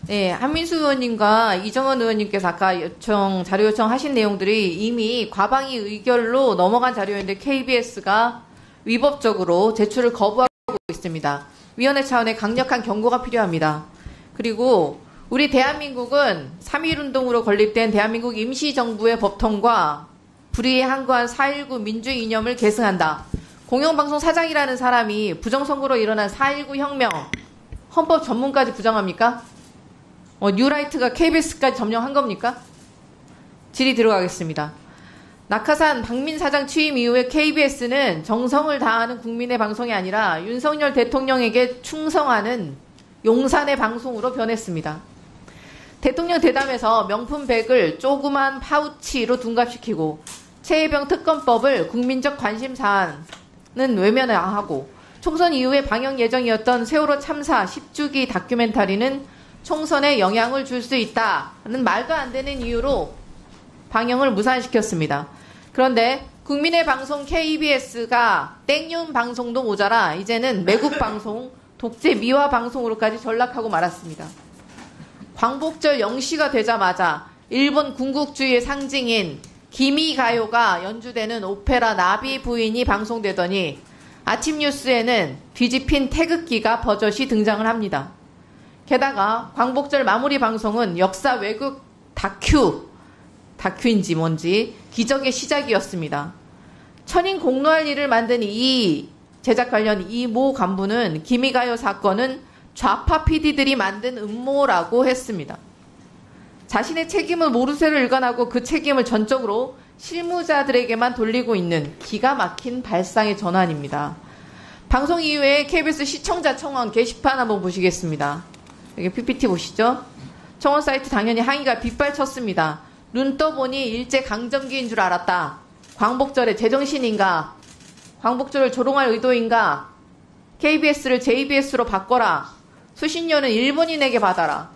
네, 한민수 의원님과 이정원 의원님께서 아까 자료 요청하신 내용들이 이미 과방위 의결로 넘어간 자료인데 KBS가 위법적으로 제출을 거부하고 있습니다. 위원회 차원의 강력한 경고가 필요합니다. 그리고 우리 대한민국은 3.1운동으로 건립된 대한민국 임시정부의 법통과 불의에 항거한 4.19 민주주의 이념을 계승한다. 공영방송 사장이라는 사람이 부정선거로 일어난 4.19 혁명, 헌법 전문까지 부정합니까? 뉴라이트가 KBS까지 점령한 겁니까? 질의 들어가겠습니다. 낙하산 박민 사장 취임 이후에 KBS는 정성을 다하는 국민의 방송이 아니라 윤석열 대통령에게 충성하는 용산의 방송으로 변했습니다. 대통령 대담에서 명품백을 조그만 파우치로 둔갑시키고 최혜병 특검법을 국민적 관심사안은 외면하고 총선 이후에 방영 예정이었던 세월호 참사 10주기 다큐멘터리는 총선에 영향을 줄 수 있다는 말도 안 되는 이유로 방영을 무산시켰습니다. 그런데 국민의 방송 KBS가 땡윤 방송도 모자라 이제는 매국 방송, 독재 미화 방송으로까지 전락하고 말았습니다. 광복절 0시가 되자마자 일본 군국주의의 상징인 기미가요가 연주되는 오페라 나비 부인이 방송되더니 아침 뉴스에는 뒤집힌 태극기가 버젓이 등장을 합니다. 게다가 광복절 마무리 방송은 역사 외국 다큐인지 뭔지 기적의 시작이었습니다. 천인 공로할 일을 만든 이 제작 관련 이 모 간부는 기미가요 사건은 좌파 PD들이 만든 음모라고 했습니다. 자신의 책임은 모르쇠로 일관하고 그 책임을 전적으로 실무자들에게만 돌리고 있는 기가 막힌 발상의 전환입니다. 방송 이후에 KBS 시청자 청원 게시판 한번 보시겠습니다. 여기 PPT 보시죠. 청원 사이트 당연히 항의가 빗발쳤습니다. 눈 떠보니 일제강점기인 줄 알았다. 광복절에 제정신인가? 광복절을 조롱할 의도인가? KBS를 JBS로 바꿔라. 수신료는 일본인에게 받아라.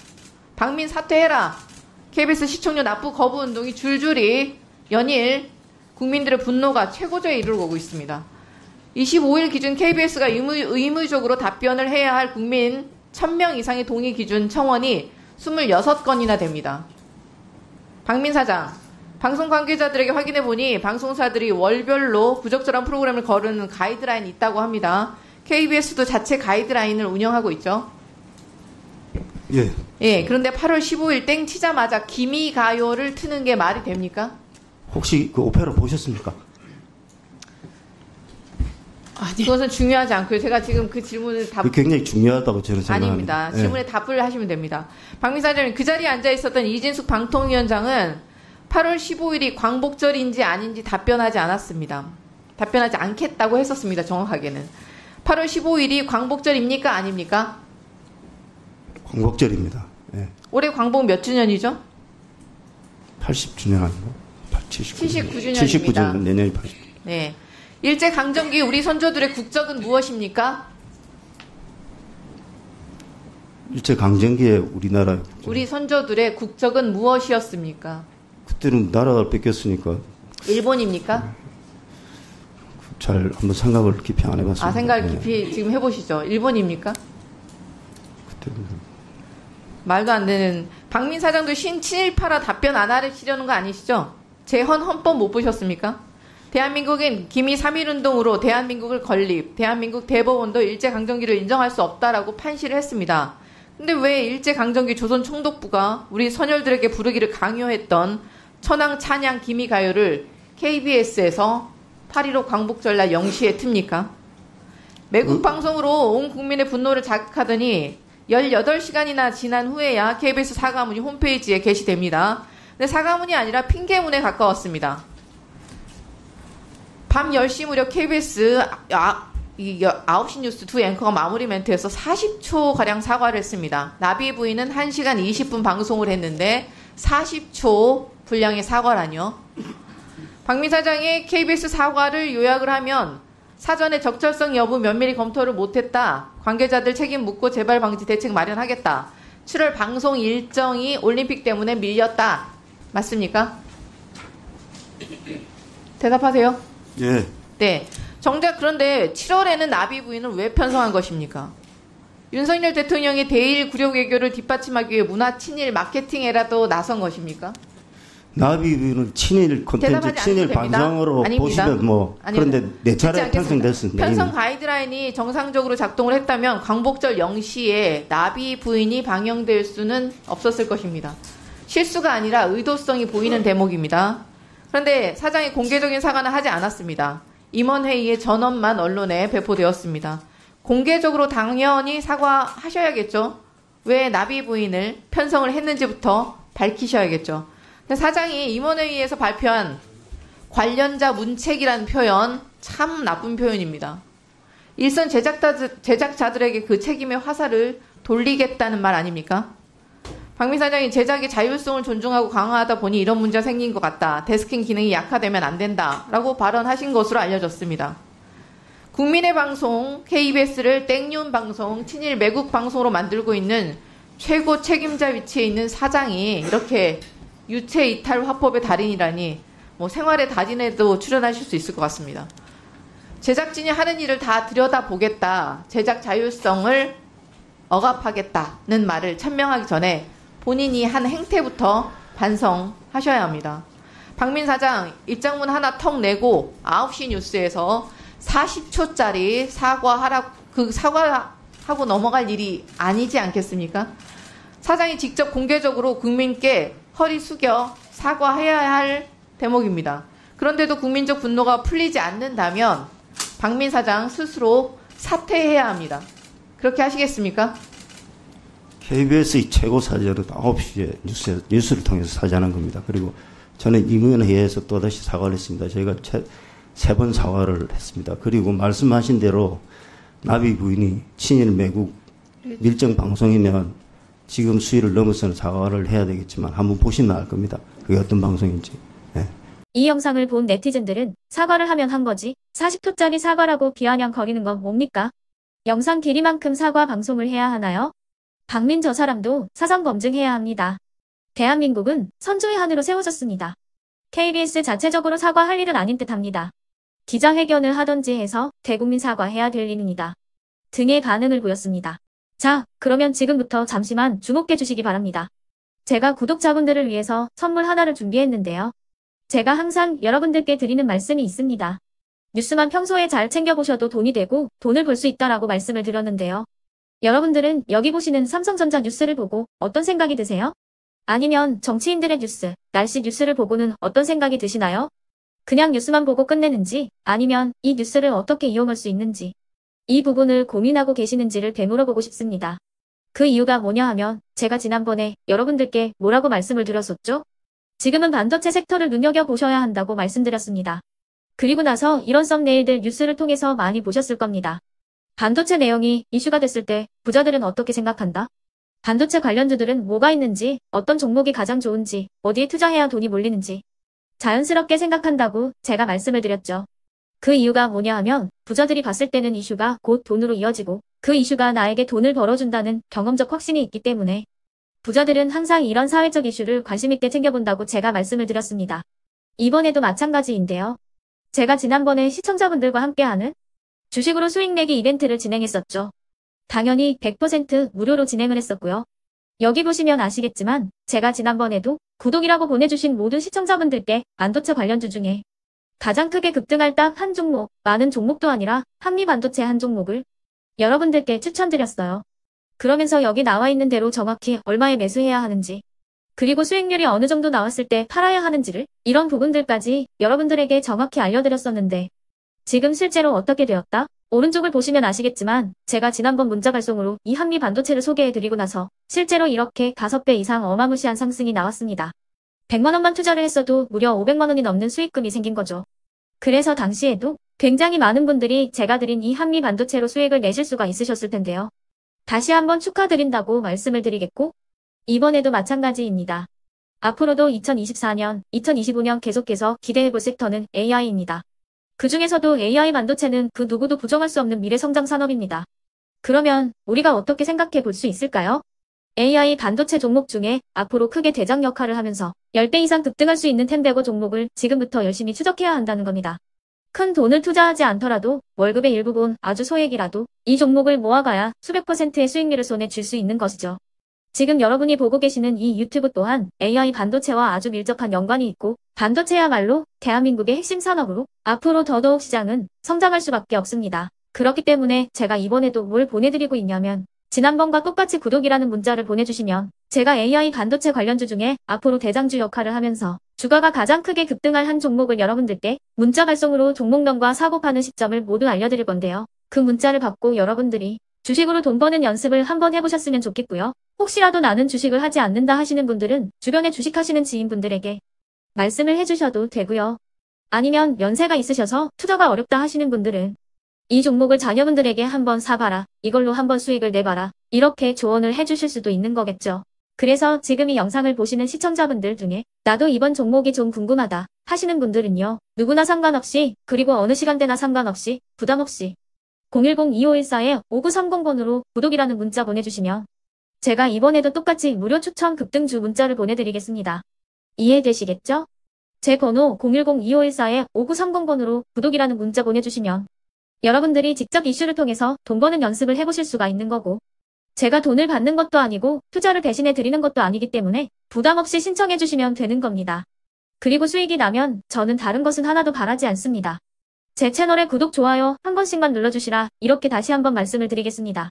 박민 사퇴해라. KBS 시청료 납부 거부 운동이 줄줄이 연일 국민들의 분노가 최고조에 이르고 있습니다. 25일 기준 KBS가 의무적으로 답변을 해야 할 국민 1000명 이상의 동의 기준 청원이 26건이나 됩니다. 박민 사장, 방송 관계자들에게 확인해보니 방송사들이 월별로 부적절한 프로그램을 거르는 가이드라인이 있다고 합니다. KBS도 자체 가이드라인을 운영하고 있죠. 예. 그런데 8월 15일 땡 치자마자 기미가요를 트는 게 말이 됩니까? 혹시 그 오페라 보셨습니까? 이것은 중요하지 않고요. 제가 지금 그 질문을 굉장히 중요하다고 저는 생각합니다. 아닙니다. 질문에 답을 하시면 됩니다. 박민 사장님, 그 자리에 앉아 있었던 이진숙 방통위원장은 8월 15일이 광복절인지 아닌지 답변하지 않았습니다. 답변하지 않겠다고 했었습니다. 정확하게는. 8월 15일이 광복절입니까? 아닙니까? 광복절입니다. 예. 올해 광복 몇 주년이죠? 80주년 아니고 79주년입니다. 79주년, 내년이 80주년. 네. 일제강점기 우리 선조들의 국적은 무엇입니까? 일제강점기에 우리나라 우리 선조들의 국적은 무엇이었습니까? 그때는 나라가 뺏겼으니까. 일본입니까? 잘 한번 생각을 깊이 안 해봤습니다. 생각을 깊이 지금 해보시죠. 일본입니까? 그때는 말도 안 되는. 박민 사장도 친일파라 답변 안 하시려는 거 아니시죠? 재헌 헌법 못 보셨습니까? 대한민국은 기미 3.1운동으로 대한민국을 건립, 대한민국 대법원도 일제강점기를 인정할 수 없다라고 판시를 했습니다. 근데 왜 일제강점기 조선총독부가 우리 선열들에게 부르기를 강요했던 천황 찬양 기미가요를 KBS에서 8.15 광복절날 0시에 틉니까? 매국 방송으로 온 국민의 분노를 자극하더니 18시간이나 지난 후에야 KBS 사과문이 홈페이지에 게시됩니다. 근데 사과문이 아니라 핑계문에 가까웠습니다. 밤 10시 무렵 KBS 9시 뉴스 두 앵커가 마무리 멘트에서 40초가량 사과를 했습니다. 나비 부인은 1시간 20분 방송을 했는데 40초 분량의 사과라뇨. 박민 사장의 KBS 사과를 요약을 하면 사전에 적절성 여부 면밀히 검토를 못했다. 관계자들 책임 묻고 재발 방지 대책 마련하겠다. 7월 방송 일정이 올림픽 때문에 밀렸다. 맞습니까? 대답하세요. 예. 네. 정작 그런데 7월에는 나비 부인을 왜 편성한 것입니까? 윤석열 대통령이 대일 굴욕 외교를 뒷받침하기 위해 문화 친일 마케팅에라도 나선 것입니까? 나비는 친일 콘텐츠, 대답하지 친일 않으셔도 됩니다. 반장으로 아닙니다. 보시면 뭐 아닙니다. 그런데 네 차례 듣지 않겠습니다. 편성됐습니다. 편성 이미. 가이드라인이 정상적으로 작동을 했다면 광복절 0시에 나비 부인이 방영될 수는 없었을 것입니다. 실수가 아니라 의도성이 보이는 대목입니다. 그런데 사장이 공개적인 사과는 하지 않았습니다. 임원회의의 전원만 언론에 배포되었습니다. 공개적으로 당연히 사과하셔야겠죠. 왜 나비 부인을 편성을 했는지부터 밝히셔야겠죠. 근데 사장이 임원회의에서 발표한 관련자 문책이라는 표현 참 나쁜 표현입니다. 일선 제작자들에게 그 책임의 화살을 돌리겠다는 말 아닙니까? 박민 사장이 제작의 자율성을 존중하고 강화하다 보니 이런 문제가 생긴 것 같다. 데스킹 기능이 약화되면 안 된다. 라고 발언하신 것으로 알려졌습니다. 국민의 방송 KBS를 땡윤 방송, 친일 매국 방송으로 만들고 있는 최고 책임자 위치에 있는 사장이 이렇게 유체 이탈 화법의 달인이라니 뭐 생활의 달인에도 출연하실 수 있을 것 같습니다. 제작진이 하는 일을 다 들여다보겠다. 제작 자율성을 억압하겠다는 말을 천명하기 전에 본인이 한 행태부터 반성하셔야 합니다. 박민 사장 입장문 하나 턱 내고 9시 뉴스에서 40초짜리 사과하고 넘어갈 일이 아니지 않겠습니까? 사장이 직접 공개적으로 국민께 허리 숙여 사과해야 할 대목입니다. 그런데도 국민적 분노가 풀리지 않는다면 박민 사장 스스로 사퇴해야 합니다. 그렇게 하시겠습니까? KBS의 최고 사절은 9시에 뉴스를 통해서 사죄하는 겁니다. 그리고 저는 임원회의에서 또다시 사과를 했습니다. 저희가 세 번 사과를 했습니다. 그리고 말씀하신 대로 나비 부인이 친일 매국 밀정 방송이면 지금 수위를 넘어서는 사과를 해야 되겠지만 한번 보시면 알 겁니다. 그게 어떤 방송인지. 네. 이 영상을 본 네티즌들은 사과를 하면 한 거지 40초짜리 사과라고 비아냥거리는 건 뭡니까? 영상 길이만큼 사과 방송을 해야 하나요? 박민 저 사람도 사전 검증해야 합니다. 대한민국은 선조의 한으로 세워졌습니다. KBS 자체적으로 사과할 일은 아닌 듯합니다. 기자회견을 하던지 해서 대국민 사과해야 될 일입니다. 등의 반응을 보였습니다. 자, 그러면 지금부터 잠시만 주목해 주시기 바랍니다. 제가 구독자분들을 위해서 선물 하나를 준비했는데요. 제가 항상 여러분들께 드리는 말씀이 있습니다. 뉴스만 평소에 잘 챙겨보셔도 돈이 되고 돈을 벌 수 있다라고 말씀을 드렸는데요. 여러분들은 여기 보시는 삼성전자 뉴스를 보고 어떤 생각이 드세요? 아니면 정치인들의 뉴스, 날씨 뉴스를 보고는 어떤 생각이 드시나요? 그냥 뉴스만 보고 끝내는지 아니면 이 뉴스를 어떻게 이용할 수 있는지 이 부분을 고민하고 계시는지를 되물어보고 싶습니다. 그 이유가 뭐냐 하면 제가 지난번에 여러분들께 뭐라고 말씀을 드렸었죠? 지금은 반도체 섹터를 눈여겨보셔야 한다고 말씀드렸습니다. 그리고 나서 이런 썸네일들 뉴스를 통해서 많이 보셨을 겁니다. 반도체 내용이 이슈가 됐을 때 부자들은 어떻게 생각한다? 반도체 관련주들은 뭐가 있는지, 어떤 종목이 가장 좋은지, 어디에 투자해야 돈이 몰리는지 자연스럽게 생각한다고 제가 말씀을 드렸죠. 그 이유가 뭐냐 하면 부자들이 봤을 때는 이슈가 곧 돈으로 이어지고 그 이슈가 나에게 돈을 벌어준다는 경험적 확신이 있기 때문에 부자들은 항상 이런 사회적 이슈를 관심있게 챙겨본다고 제가 말씀을 드렸습니다. 이번에도 마찬가지인데요. 제가 지난번에 시청자분들과 함께하는 주식으로 수익 내기 이벤트를 진행했었죠. 당연히 100% 무료로 진행을 했었고요. 여기 보시면 아시겠지만 제가 지난번에도 구독이라고 보내주신 모든 시청자분들께 반도체 관련주 중에 가장 크게 급등할 딱 한 종목, 많은 종목도 아니라 한미반도체 한 종목을 여러분들께 추천드렸어요. 그러면서 여기 나와 있는 대로 정확히 얼마에 매수해야 하는지 그리고 수익률이 어느 정도 나왔을 때 팔아야 하는지를 이런 부분들까지 여러분들에게 정확히 알려드렸었는데 지금 실제로 어떻게 되었다? 오른쪽을 보시면 아시겠지만 제가 지난번 문자 발송으로 이 한미 반도체를 소개해드리고 나서 실제로 이렇게 5배 이상 어마무시한 상승이 나왔습니다. 100만 원만 투자를 했어도 무려 500만 원이 넘는 수익금이 생긴 거죠. 그래서 당시에도 굉장히 많은 분들이 제가 드린 이 한미 반도체로 수익을 내실 수가 있으셨을 텐데요. 다시 한번 축하드린다고 말씀을 드리겠고 이번에도 마찬가지입니다. 앞으로도 2024년, 2025년 계속해서 기대해볼 섹터는 AI입니다. 그 중에서도 AI 반도체는 그 누구도 부정할 수 없는 미래 성장 산업입니다. 그러면 우리가 어떻게 생각해 볼 수 있을까요? AI 반도체 종목 중에 앞으로 크게 대장 역할을 하면서 10배 이상 급등할 수 있는 텐베고 종목을 지금부터 열심히 추적해야 한다는 겁니다. 큰 돈을 투자하지 않더라도 월급의 일부분 아주 소액이라도 이 종목을 모아가야 수백 %의 수익률을 손에 쥘 수 있는 것이죠. 지금 여러분이 보고 계시는 이 유튜브 또한 AI 반도체와 아주 밀접한 연관이 있고 반도체야말로 대한민국의 핵심 산업으로 앞으로 더더욱 시장은 성장할 수밖에 없습니다. 그렇기 때문에 제가 이번에도 뭘 보내드리고 있냐면 지난번과 똑같이 구독이라는 문자를 보내주시면 제가 AI 반도체 관련주 중에 앞으로 대장주 역할을 하면서 주가가 가장 크게 급등할 한 종목을 여러분들께 문자 발송으로 종목명과 사고 파는 시점을 모두 알려드릴 건데요. 그 문자를 받고 여러분들이 주식으로 돈 버는 연습을 한번 해보셨으면 좋겠고요. 혹시라도 나는 주식을 하지 않는다 하시는 분들은 주변에 주식하시는 지인분들에게 말씀을 해주셔도 되고요. 아니면 연세가 있으셔서 투자가 어렵다 하시는 분들은 이 종목을 자녀분들에게 한번 사봐라. 이걸로 한번 수익을 내봐라. 이렇게 조언을 해주실 수도 있는 거겠죠. 그래서 지금 이 영상을 보시는 시청자분들 중에 나도 이번 종목이 좀 궁금하다 하시는 분들은요. 누구나 상관없이 그리고 어느 시간대나 상관없이 부담없이 010-2514-5930번으로 구독이라는 문자 보내주시면 제가 이번에도 똑같이 무료 추천 급등주 문자를 보내드리겠습니다. 이해되시겠죠? 제 번호 010-2514-5930번으로 구독이라는 문자 보내주시면 여러분들이 직접 이슈를 통해서 돈 버는 연습을 해보실 수가 있는 거고 제가 돈을 받는 것도 아니고 투자를 대신해 드리는 것도 아니기 때문에 부담 없이 신청해 주시면 되는 겁니다. 그리고 수익이 나면 저는 다른 것은 하나도 바라지 않습니다. 제 채널에 구독, 좋아요 한 번씩만 눌러주시라 이렇게 다시 한번 말씀을 드리겠습니다.